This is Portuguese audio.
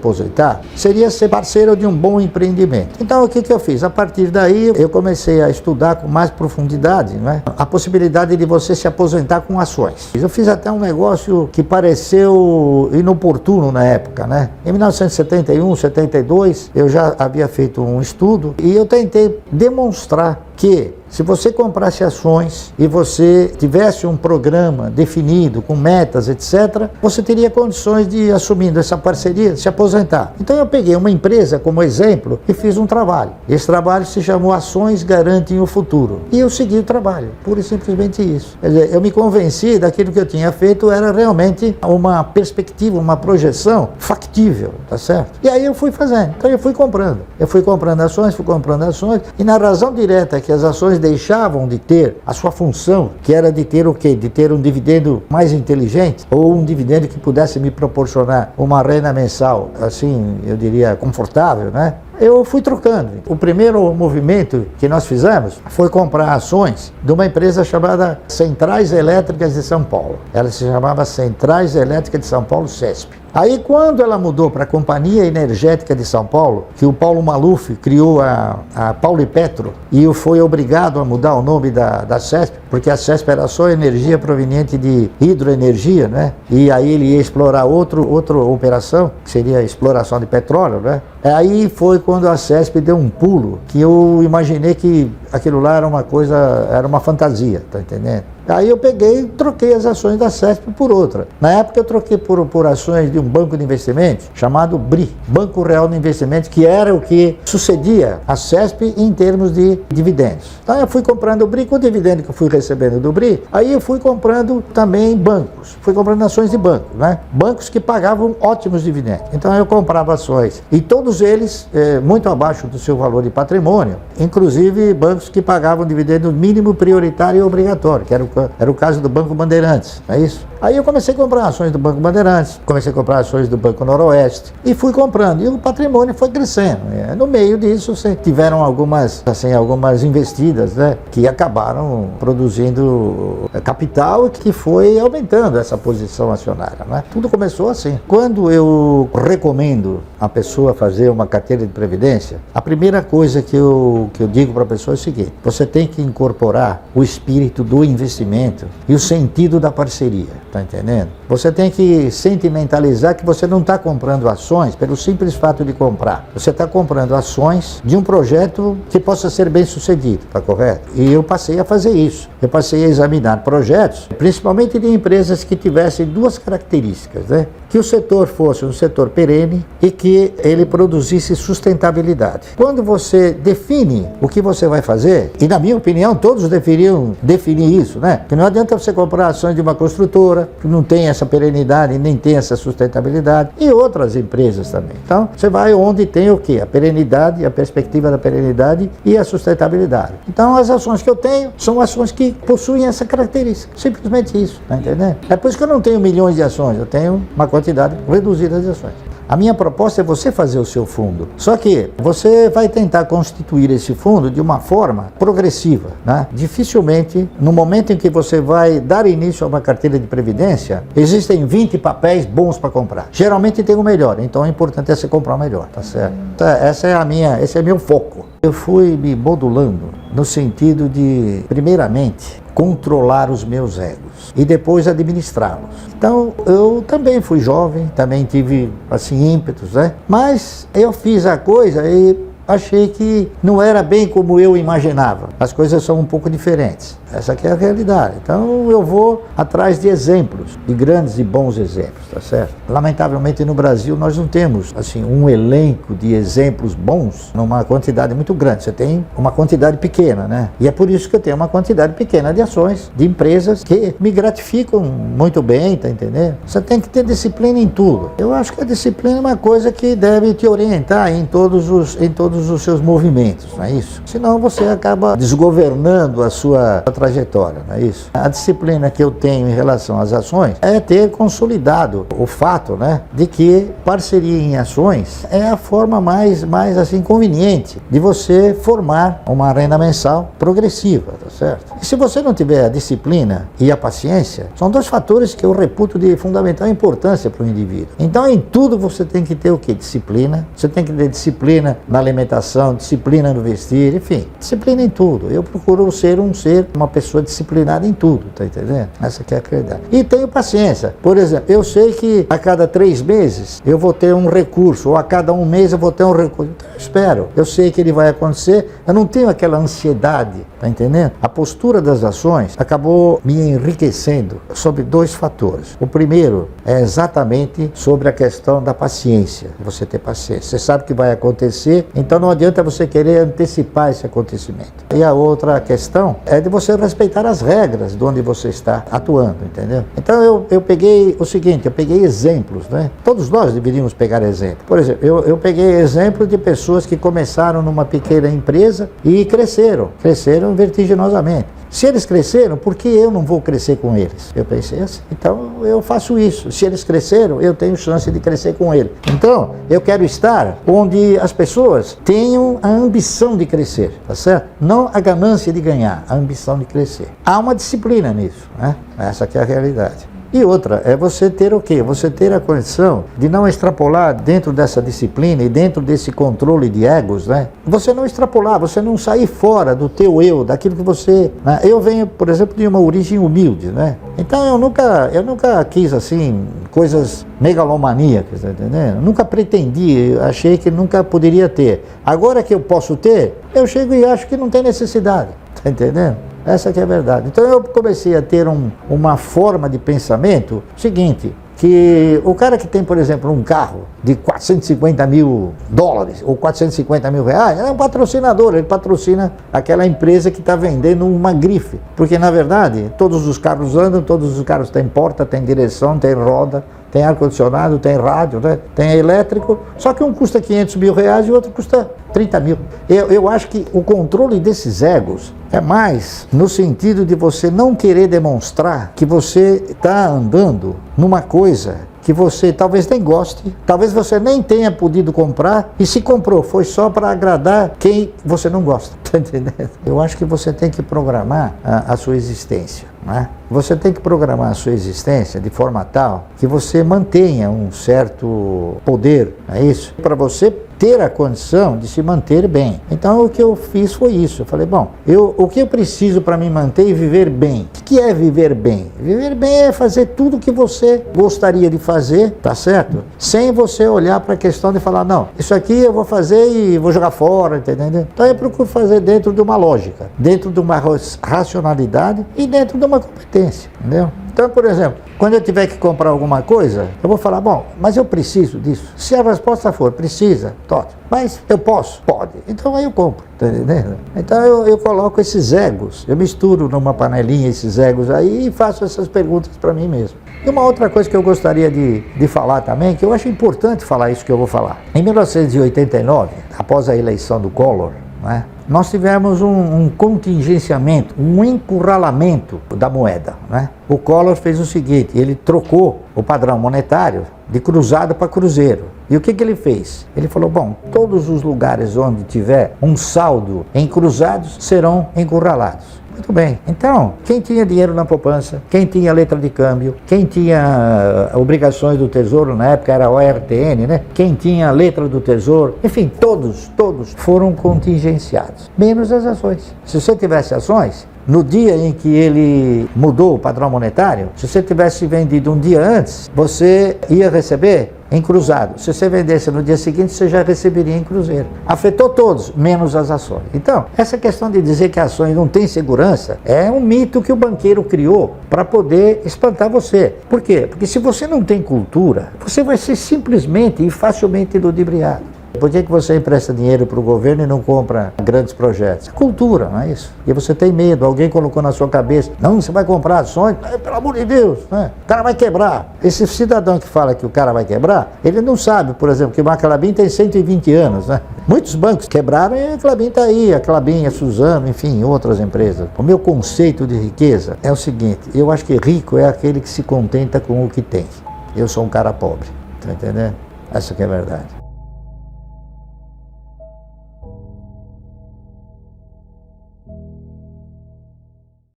aposentar, seria ser parceiro de um bom empreendimento. Então o que eu fiz? A partir daí eu comecei a estudar com mais profundidade, né, a possibilidade de você se aposentar com ações. Eu fiz até um negócio que pareceu inoportuno na época, né? Em 1971, 72, eu já havia feito um estudo e eu tentei demonstrar que se você comprasse ações e você tivesse um programa definido, com metas, etc., você teria condições de, assumindo essa parceria, se aposentar. Então eu peguei uma empresa como exemplo e fiz um trabalho. Esse trabalho se chamou Ações Garantem o Futuro. E eu segui o trabalho, pura e simplesmente isso. Quer dizer, eu me convenci daquilo que eu tinha feito era realmente uma perspectiva, uma projeção factível, tá certo? E aí eu fui fazendo. Então eu fui comprando. Eu fui comprando ações, e na razão direta que as ações deixavam de ter a sua função, que era de ter o quê? De ter um dividendo mais inteligente, ou um dividendo que pudesse me proporcionar uma renda mensal, assim, eu diria, confortável, né? Eu fui trocando. O primeiro movimento que nós fizemos foi comprar ações de uma empresa chamada Centrais Elétricas de São Paulo. Ela se chamava Centrais Elétricas de São Paulo, CESP. Aí quando ela mudou para a Companhia Energética de São Paulo, que o Paulo Maluf criou a Paulo e Petro, e foi obrigado a mudar o nome da CESP, porque a CESP era só energia proveniente de hidroenergia, né? E aí ele ia explorar outra operação, que seria a exploração de petróleo, né? Aí foi quando a CESP deu um pulo, que eu imaginei que aquilo lá era uma coisa, era uma fantasia, tá entendendo? Aí eu peguei e troquei as ações da CESP por outra. Na época eu troquei por ações de um banco de investimentos chamado BRI, Banco Real de Investimentos, que era o que sucedia a CESP em termos de dividendos. Então eu fui comprando o BRI, com o dividendo que eu fui recebendo do BRI, aí eu fui comprando também bancos, fui comprando ações de bancos, né? Bancos que pagavam ótimos dividendos. Então eu comprava ações, e todos eles muito abaixo do seu valor de patrimônio, inclusive bancos que pagavam dividendo mínimo, prioritário e obrigatório, que era o caso do Banco Bandeirantes, não é isso? Aí eu comecei a comprar ações do Banco Bandeirantes, comecei a comprar ações do Banco Noroeste e fui comprando, e o patrimônio foi crescendo. No meio disso tiveram algumas investidas, né, que acabaram produzindo capital e que foi aumentando essa posição acionária, né? Tudo começou assim. Quando eu recomendo a pessoa fazer uma carteira de previdência, a primeira coisa que eu digo para a pessoa é o seguinte: você tem que incorporar o espírito do investimento e o sentido da parceria. Tá entendendo? Você tem que sentimentalizar que você não está comprando ações pelo simples fato de comprar. Você está comprando ações de um projeto que possa ser bem sucedido, tá correto? E eu passei a fazer isso. Eu passei a examinar projetos, principalmente de empresas que tivessem duas características, né? Que o setor fosse um setor perene e que ele produzisse sustentabilidade. Quando você define o que você vai fazer, e na minha opinião todos deveriam definir isso, né? Que não adianta você comprar ações de uma construtora que não tem essa perenidade, nem tem essa sustentabilidade, e outras empresas também. Então, você vai onde tem o quê? A perenidade, a perspectiva da perenidade e a sustentabilidade. Então, as ações que eu tenho são ações que possuem essa característica. Simplesmente isso, tá entendendo? É por isso que eu não tenho milhões de ações, eu tenho uma quantidade reduzida de ações. A minha proposta é você fazer o seu fundo. Só que você vai tentar constituir esse fundo de uma forma progressiva, né? Dificilmente, no momento em que você vai dar início a uma carteira de previdência, existem 20 papéis bons para comprar. Geralmente tem o melhor, então o importante é você comprar o melhor, tá certo? Então, esse é meu foco. Eu fui me modulando no sentido de, primeiramente, controlar os meus egos e depois administrá-los. Então, eu também fui jovem, também tive, assim, ímpetos, né? Mas eu fiz a coisa e achei que não era bem como eu imaginava. As coisas são um pouco diferentes. Essa aqui é a realidade. Então eu vou atrás de exemplos, de grandes e bons exemplos, tá certo? Lamentavelmente no Brasil nós não temos, assim, um elenco de exemplos bons numa quantidade muito grande. Você tem uma quantidade pequena, né? E é por isso que eu tenho uma quantidade pequena de ações, de empresas que me gratificam muito bem, tá entendendo? Você tem que ter disciplina em tudo. Eu acho que a disciplina é uma coisa que deve te orientar em todos os seus movimentos, não é isso? Senão você acaba desgovernando a sua trajetória, não é isso? A disciplina que eu tenho em relação às ações é ter consolidado o fato, né, de que parceria em ações é a forma mais assim conveniente de você formar uma renda mensal progressiva, tá certo? E se você não tiver a disciplina e a paciência, são dois fatores que eu reputo de fundamental importância para o indivíduo. Então, em tudo você tem que ter o quê? Disciplina. Você tem que ter disciplina na alimentação, disciplina no vestir, enfim, disciplina em tudo. Eu procuro ser uma pessoa disciplinada em tudo, tá entendendo? Essa que é a realidade. E tenho paciência. Por exemplo, eu sei que a cada 3 meses eu vou ter um recurso, ou a cada 1 mês eu vou ter um recurso. Então, eu espero. Eu sei que ele vai acontecer. Eu não tenho aquela ansiedade, tá entendendo? A postura das ações acabou me enriquecendo sobre 2 fatores. O primeiro é exatamente sobre a questão da paciência. Você ter paciência. Você sabe que vai acontecer, então não adianta você querer antecipar esse acontecimento. E a outra questão é de você respeitar as regras de onde você está atuando, entendeu? Então eu peguei o seguinte, eu peguei exemplos, né? Todos nós deveríamos pegar exemplo. Por exemplo, eu peguei exemplo de pessoas que começaram numa pequena empresa e cresceram vertiginosamente. Se eles cresceram, por que eu não vou crescer com eles? Eu pensei assim, então eu faço isso. Se eles cresceram, eu tenho chance de crescer com eles. Então, eu quero estar onde as pessoas tenham a ambição de crescer, tá certo? Não a ganância de ganhar, a ambição de crescer. Há uma disciplina nisso, né? Essa que é a realidade. E outra, é você ter o quê? Você ter a condição de não extrapolar dentro dessa disciplina e dentro desse controle de egos, né? Você não extrapolar, você não sair fora do teu eu, daquilo que você... Né? Eu venho, por exemplo, de uma origem humilde, né? Então eu nunca quis, assim, coisas megalomaníacas, tá entendendo? Eu nunca pretendi, achei que nunca poderia ter. Agora que eu posso ter, eu chego e acho que não tem necessidade, tá entendendo? Essa que é a verdade. Então eu comecei a ter uma forma de pensamento seguinte, que o cara que tem, por exemplo, um carro de 450 mil dólares ou 450 mil reais, é um patrocinador, ele patrocina aquela empresa que está vendendo uma grife. Porque, na verdade, todos os carros andam, todos os carros têm porta, têm direção, têm roda, tem ar-condicionado, tem rádio, né? Tem elétrico, só que um custa 500 mil reais e o outro custa 30 mil. Eu acho que o controle desses egos é mais no sentido de você não querer demonstrar que você está andando numa coisa que você talvez nem goste, talvez você nem tenha podido comprar, e se comprou, foi só para agradar quem você não gosta, tá entendendo? Eu acho que você tem que programar a sua existência, né? Você tem que programar a sua existência de forma tal que você mantenha um certo poder, é isso? Para você ter a condição de se manter bem. Então o que eu fiz foi isso. Eu falei, bom, o que eu preciso para me manter e viver bem? O que é viver bem? Viver bem é fazer tudo o que você gostaria de fazer, tá certo? Sem você olhar para a questão de falar, não, isso aqui eu vou fazer e vou jogar fora, entendeu? Então eu procuro fazer dentro de uma lógica, dentro de uma racionalidade e dentro de uma competência, entendeu? Então, por exemplo, quando eu tiver que comprar alguma coisa, eu vou falar, bom, mas eu preciso disso. Se a resposta for, precisa, ótimo. Mas eu posso? Pode. Então aí eu compro, tá entendendo? Então eu coloco esses egos, eu misturo numa panelinha esses egos aí e faço essas perguntas para mim mesmo. E uma outra coisa que eu gostaria de falar também, que eu acho importante falar isso que eu vou falar. Em 1989, após a eleição do Collor, né, nós tivemos um contingenciamento, um encurralamento da moeda, né? O Collor fez o seguinte, ele trocou o padrão monetário de cruzado para cruzeiro. E o que ele fez? Ele falou, bom, todos os lugares onde tiver um saldo em cruzados serão encurralados. Muito bem. Então, quem tinha dinheiro na poupança, quem tinha letra de câmbio, quem tinha obrigações do Tesouro, na época era ORTN, né? Quem tinha letra do Tesouro, enfim, todos foram contingenciados, menos as ações. Se você tivesse ações, no dia em que ele mudou o padrão monetário, se você tivesse vendido um dia antes, você ia receber em cruzado. Se você vendesse no dia seguinte, você já receberia em cruzeiro. Afetou todos, menos as ações. Então, essa questão de dizer que ações não têm segurança é um mito que o banqueiro criou para poder espantar você. Por quê? Porque se você não tem cultura, você vai ser simplesmente e facilmente ludibriado. Por que você empresta dinheiro para o governo e não compra grandes projetos? É cultura, não é isso? E você tem medo, alguém colocou na sua cabeça, não, você vai comprar ações, pelo amor de Deus, né? O cara vai quebrar. Esse cidadão que fala que o cara vai quebrar, ele não sabe, por exemplo, que o Banco Clabin tem 120 anos, né? Muitos bancos quebraram e a Clabin está aí, a Clabin, a Suzano, enfim, outras empresas. O meu conceito de riqueza é o seguinte, eu acho que rico é aquele que se contenta com o que tem. Eu sou um cara pobre, tá entendendo? Essa que é a verdade.